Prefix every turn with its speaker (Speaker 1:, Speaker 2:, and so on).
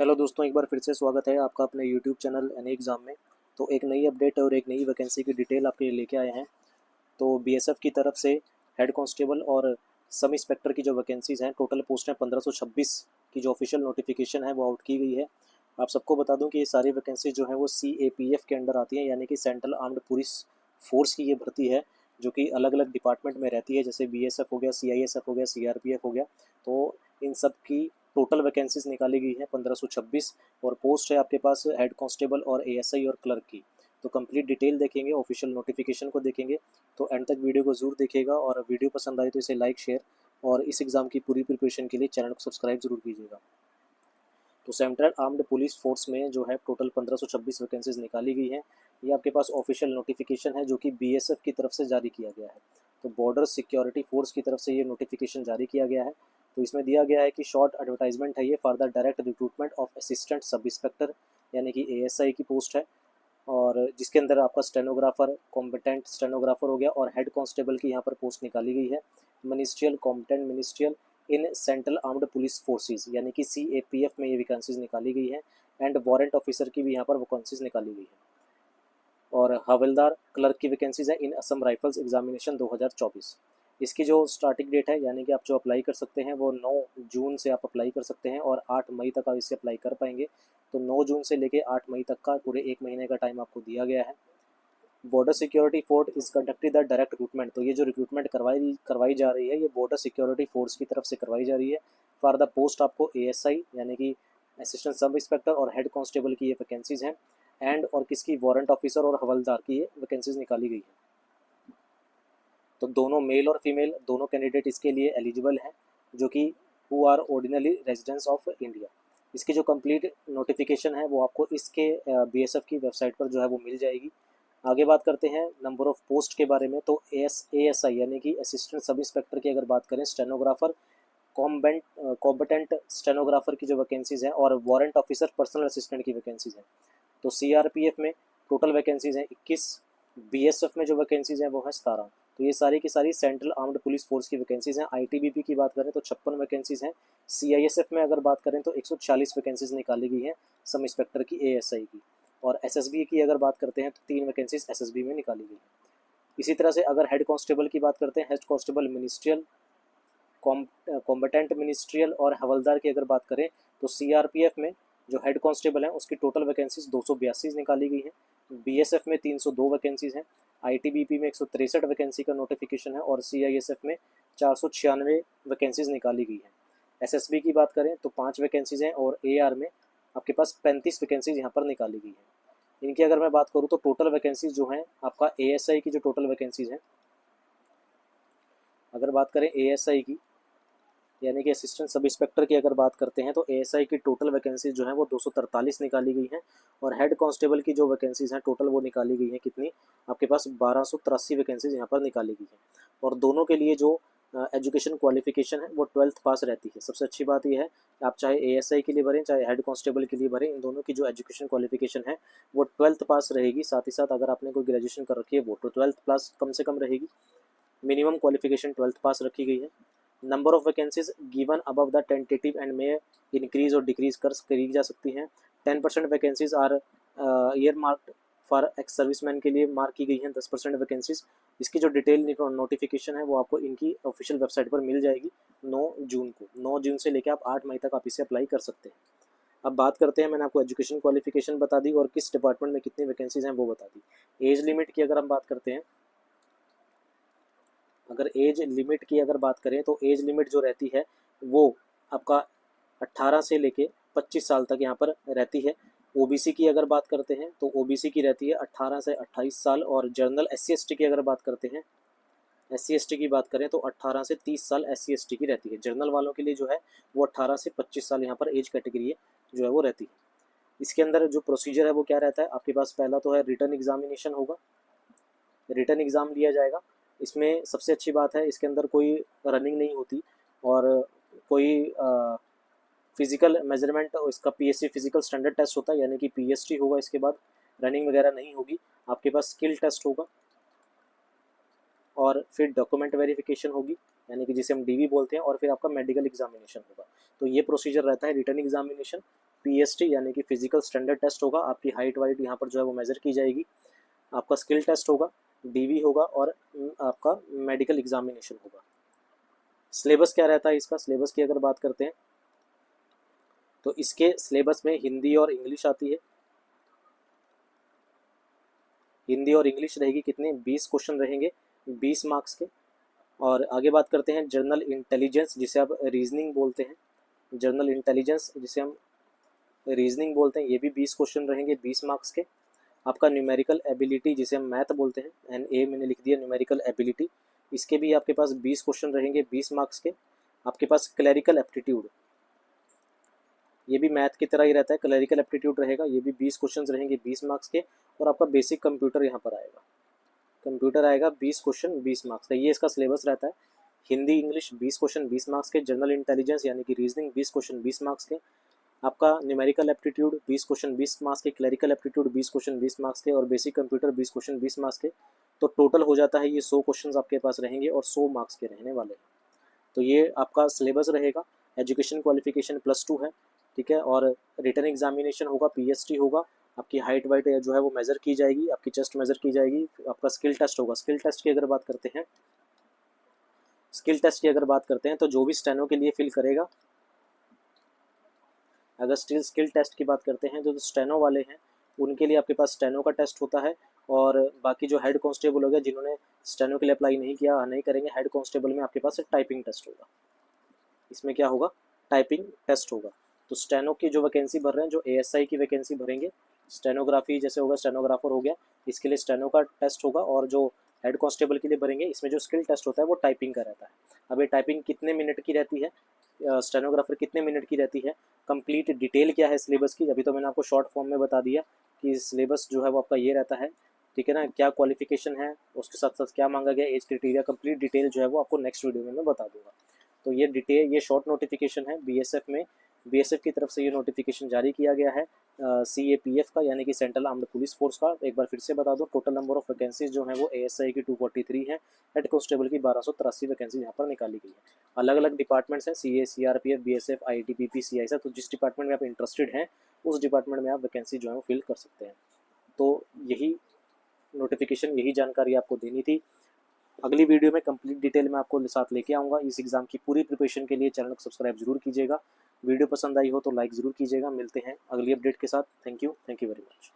Speaker 1: Hello दोस्तों, एक बार फिर से स्वागत है आपका अपने यूट्यूब चैनल एनी एग्ज़ाम में। तो एक नई अपडेट और एक नई वैकेंसी की डिटेल आपके लिए लेके आए हैं। तो बीएसएफ की तरफ से हेड कांस्टेबल और सब इंस्पेक्टर की जो वैकेंसीज़ हैं, टोटल पोस्ट हैं 1526 की। जो ऑफिशियल नोटिफिकेशन है वो आउट की गई है। आप सबको बता दूं कि ये सारी वैकेंसी जो है वो CAPF के अंडर आती हैं, यानी कि सेंट्रल आर्म्ड पुलिस फोर्स की ये भर्ती है, जो कि अलग अलग डिपार्टमेंट में रहती है। जैसे BSF हो गया, CISF हो गया, CRPF हो गया। तो इन सब की टोटल वैकेंसीज निकाली गई है 1526, और पोस्ट है आपके पास हेड कांस्टेबल और ASI और क्लर्क की। तो कंप्लीट डिटेल देखेंगे, ऑफिशियल नोटिफिकेशन को देखेंगे। तो एंड तक वीडियो को जरूर देखिएगा, और वीडियो पसंद आए तो इसे लाइक, शेयर, और इस एग्ज़ाम की पूरी प्रिपरेशन के लिए चैनल को सब्सक्राइब जरूर कीजिएगा। तो सेंट्रल आर्म्ड पुलिस फोर्स में जो है टोटल 1526 वैकेंसीज निकाली गई हैं। ये आपके पास ऑफिशियल नोटिफिकेशन है जो कि BSF की तरफ से जारी किया गया है। तो बॉर्डर सिक्योरिटी फोर्स की तरफ से ये नोटिफिकेशन जारी किया गया है। तो इसमें दिया गया है कि शॉर्ट एडवर्टाइजमेंट है ये for the direct recruitment of assistant sub inspector, यानी कि ASI की पोस्ट है। और जिसके अंदर आपका स्टेनोग्राफर, कॉम्पिटेंट स्टेनोग्राफर हो गया, और हेड कांस्टेबल की यहाँ पर पोस्ट निकाली गई है। Ministerial competent ministerial in central armed police forces, यानी कि CAPF में ये वैकेंसीज निकाली गई है। एंड वारंट ऑफिसर की भी यहाँ पर वैकेंसीज निकाली गई है। और हवलदार क्लर्क की वैकेंसीज है इन असम राइफल्स एग्जामिनेशन 2024। इसकी जो स्टार्टिंग डेट है, यानी कि आप जो अप्लाई कर सकते हैं वो 9 जून से आप अप्लाई कर सकते हैं, और 8 मई तक आप इसे अप्लाई कर पाएंगे। तो 9 जून से लेके 8 मई तक का पूरे एक महीने का टाइम आपको दिया गया है। Border security force is conducting the direct recruitment. तो ये जो रिक्रूटमेंट करवाई जा रही है, ये बॉर्डर सिक्योरिटी फोर्स की तरफ से करवाई जा रही है। फॉर द पोस्ट आपको ASI, यानी कि असिस्टेंट सब इंस्पेक्टर और हेड कांस्टेबल की ये वैकेंसीज हैं। एंड और किसकी, वारंट ऑफिसर और हवलदार की ये वैकेंसीज निकाली गई है। तो दोनों मेल और फीमेल दोनों कैंडिडेट इसके लिए एलिजिबल हैं, जो कि who are ordinary residents of India. इसकी जो कंप्लीट नोटिफिकेशन है वो आपको इसके BSF की वेबसाइट पर जो है वो मिल जाएगी। आगे बात करते हैं नंबर ऑफ पोस्ट के बारे में। तो ASI यानी कि असिस्टेंट सब इंस्पेक्टर की अगर बात करें, स्टेनोग्राफर, कॉम्बटेंट स्टेनोग्राफर की जो वैकेंसीज हैं, और वारंट ऑफिसर पर्सनल असिस्टेंट की वैकेंसीज हैं। तो CRPF में टोटल वैकेंसीज हैं 21, BSF में जो वैकेंसीज हैं वो हैं 17। तो ये सारी की सारी सेंट्रल आर्म्ड पुलिस फोर्स की वैकेंसीज हैं। ITBP की बात करें तो 56 वैकेंसीज हैं। CISF में अगर बात करें तो 140 वैकेंसीज निकाली गई हैं सब इंस्पेक्टर की, ASI की। और SSB की अगर बात करते हैं तो 3 वैकेंसीज SSB में निकाली गई हैं। इसी तरह से अगर हेड कांस्टेबल की बात करते हैं, हेड कांस्टेबल मिनिस्ट्रियल, कॉम्बटेंट मिनिस्ट्रियल और हवलदार की अगर बात करें तो CRPF में जो हेड कांस्टेबल है उसकी टोटल वैकेंसीज 282 निकाली गई है। BSF में 302 वैकेंसीज हैं। ITBP में 163 वैकेंसी का नोटिफिकेशन है, और CISF में 496 वैकेंसीज निकाली गई है। SSB की बात करें तो 5 वैकेंसीज हैं, और AR में आपके पास 35 वैकेंसीज यहाँ पर निकाली गई है। इनकी अगर मैं बात करूँ तो टोटल वैकेंसीज जो हैं आपका ASI की जो टोटल वैकेंसीज हैं, अगर बात करें ASI की, यानी कि असिस्टेंट सब इंस्पेक्टर की अगर बात करते हैं, तो ASI की टोटल वैकेंसी जो है वो 243 निकाली गई हैं। और हेड कांस्टेबल की जो वैकेंसीज हैं टोटल वो निकाली गई हैं कितनी, आपके पास 1283 वैकेंसीज यहाँ पर निकाली गई हैं। और दोनों के लिए जो एजुकेशन क्वालिफिकेशन है वो 12th पास रहती है। सबसे अच्छी बात यह है कि आप चाहे ASI के लिए भरें चाहे हेड कांस्टेबल के लिए भरें, इन दोनों की जो एजुकेशन क्वालिफिकेशन है वो 12th पास रहेगी। साथ ही साथ अगर आपने कोई ग्रेजुएशन कर रखी है वो तो 12th पास कम से कम रहेगी। मिनिमम क्वालिफिकेशन 12th पास रखी गई है। Number of vacancies given above the tentative end में इंक्रीज और डिक्रीज करी जा सकती हैं। 10% vacancies are earmarked for ex serviceman के लिए मार्क की गई हैं 10% वैकेंसीज। इसकी जो डिटेल नोटिफिकेशन है वो आपको इनकी ऑफिशियल वेबसाइट पर मिल जाएगी 9 जून को। 9 जून से लेकर आप 8 मई तक आप इसे अप्लाई कर सकते हैं। अब बात करते हैं, मैंने आपको एजुकेशन क्वालिफिकेशन बता दी और किस डिपार्टमेंट में कितनी वैकेंसीज हैं वो बता दी। एज लिमिट की अगर हम बात करते हैं, अगर एज लिमिट की अगर बात करें तो एज लिमिट जो रहती है वो आपका 18 से लेके 25 साल तक यहाँ पर रहती है। OBC की अगर बात करते हैं तो OBC की रहती है 18 से 28 साल, और जनरल SC ST की अगर बात करते हैं, SC ST की बात करें तो 18 से 30 साल SC ST की रहती है। जनरल वालों के लिए जो है वो 18 से 25 साल यहाँ पर एज कैटेगरी जो है वो रहती है। इसके अंदर जो प्रोसीजर है वो क्या रहता है, आपके पास पहला तो है रिटर्न एग्जामिनेशन होगा, रिटर्न एग्ज़ाम लिया जाएगा। इसमें सबसे अच्छी बात है इसके अंदर कोई रनिंग नहीं होती, और कोई फिजिकल मेजरमेंट, इसका PSC फिजिकल स्टैंडर्ड टेस्ट होता है, यानी कि PST होगा। इसके बाद रनिंग वगैरह नहीं होगी, आपके पास स्किल टेस्ट होगा, और फिर डॉक्यूमेंट वेरिफिकेशन होगी, यानी कि जिसे हम DV बोलते हैं, और फिर आपका मेडिकल एग्जामिनेशन होगा। तो ये प्रोसीजर रहता है रिटर्न एग्जामिनेशन। PST यानी कि फिजिकल स्टैंडर्ड टेस्ट होगा, आपकी हाइट वाइट यहाँ पर जो है वो मेज़र की जाएगी, आपका स्किल टेस्ट होगा, DV होगा और आपका मेडिकल एग्जामिनेशन होगा। सिलेबस क्या रहता है इसका? सिलेबस की अगर बात करते हैं तो इसके सिलेबस में हिंदी और इंग्लिश आती है। हिंदी और इंग्लिश रहेगी, कितने? 20 क्वेश्चन रहेंगे 20 मार्क्स के। और आगे बात करते हैं जनरल इंटेलिजेंस, जिसे आप रीजनिंग बोलते हैं, जनरल इंटेलिजेंस जिसे हम रीजनिंग बोलते हैं, ये भी 20 क्वेश्चन रहेंगे 20 मार्क्स के। आपका न्यूमेरिकल एबिलिटी जिसे हम मैथ बोलते हैं, NA मैंने लिख दिया न्यूमेरिकल एबिलिटी, इसके भी आपके पास 20 क्वेश्चन रहेंगे 20 मार्क्स के। आपके पास क्लरिकल एप्टीट्यूड, ये भी मैथ की तरह ही रहता है, क्लरिकल एप्टीट्यूड रहेगा, ये भी 20 क्वेश्चन रहेंगे 20 मार्क्स के। और आपका बेसिक कंप्यूटर यहाँ पर आएगा, कंप्यूटर आएगा 20 क्वेश्चन 20 मार्क्स का, ये इसका सिलेबस रहता है। हिंदी इंग्लिश 20 क्वेश्चन 20 मार्क्स के, जनरल इंटेलिजेंस यानी कि रीजनिंग 20 क्वेश्चन 20 मार्क्स के, आपका न्यूमेरिकल एप्टीट्यूड 20 क्वेश्चन 20 मार्क्स के, क्लरिकल एप्टीट्यूड 20 क्वेश्चन 20 मार्क्स के और बेसिक कंप्यूटर 20 क्वेश्चन 20 मार्क्स के। तो टोटल हो जाता है ये 100 क्वेश्चन आपके पास रहेंगे और 100 मार्क्स के रहने वाले हैं। तो ये आपका सिलेबस रहेगा। एजुकेशन क्वालिफिकेशन +2 है, ठीक है। और रिटन एग्जामिनेशन होगा, PST होगा, आपकी हाइट वाइट जो है वो मेज़र की जाएगी, आपकी चेस्ट मेज़र की जाएगी, आपका स्किल टेस्ट होगा। स्किल टेस्ट की अगर बात करते हैं, स्किल टेस्ट की अगर बात करते हैं तो जो भी स्टेनो के लिए फिल करेगा, अगर स्किल टेस्ट की बात करते हैं तो स्टेनो वाले हैं उनके लिए आपके पास स्टेनो का टेस्ट होता है। और बाकी जो हेड कांस्टेबल हो गया, जिन्होंने स्टेनो के लिए अप्लाई नहीं किया, नहीं करेंगे, हेड कांस्टेबल में आपके पास टाइपिंग टेस्ट होगा। इसमें क्या होगा? टाइपिंग टेस्ट होगा। तो स्टेनो की जो वैकेंसी भर रहे हैं, जो ASI की वैकेंसी भरेंगे, स्टेनोग्राफी जैसे होगा, स्टेनोग्राफर हो गया, इसके लिए स्टेनो का टेस्ट होगा। और जो हेड कांस्टेबल के लिए भरेंगे, इसमें जो स्किल टेस्ट होता है वो टाइपिंग का रहता है। अब ये टाइपिंग कितने मिनट की रहती है, स्टेनोग्राफर कितने मिनट की रहती है, कंप्लीट डिटेल क्या है सिलेबस की, अभी तो मैंने आपको शॉर्ट फॉर्म में बता दिया कि सिलेबस जो है वो आपका ये रहता है, ठीक है ना। क्या क्वालिफिकेशन है, उसके साथ साथ क्या मांगा गया, एज क्राइटेरिया, कंप्लीट डिटेल जो है वो आपको नेक्स्ट वीडियो में मैं बता दूंगा। तो ये डिटेल, ये शॉर्ट नोटिफिकेशन है BSF में, BSF की तरफ से ये नोटिफिकेशन जारी किया गया है CAPF का, यानी कि सेंट्रल आर्म्ड पुलिस फोर्स का। एक बार फिर से बता दूं, टोटल नंबर ऑफ वैकेंसीज जो है वो ASI की 243 है, हेड कांस्टेबल की 1283 वैकेंसी यहाँ पर निकाली गई है। अलग अलग डिपार्टमेंट्स हैं, CA CRPF BSF ITBP CISA, तो जिस डिपार्टमेंट में आप इंटरेस्टेड हैं उस डिपार्टमेंट में आप वैकेंसी जो है वो फिल कर सकते हैं। तो यही नोटिफिकेशन, यही जानकारी आपको देनी थी। अगली वीडियो में कंप्लीट डिटेल में आपको साथ लेके आऊँगा। इस एग्ज़ाम की पूरी प्रिपरेशन के लिए चैनल को सब्सक्राइब जरूर कीजिएगा। वीडियो पसंद आई हो तो लाइक ज़रूर कीजिएगा। मिलते हैं अगली अपडेट के साथ। Thank you very much.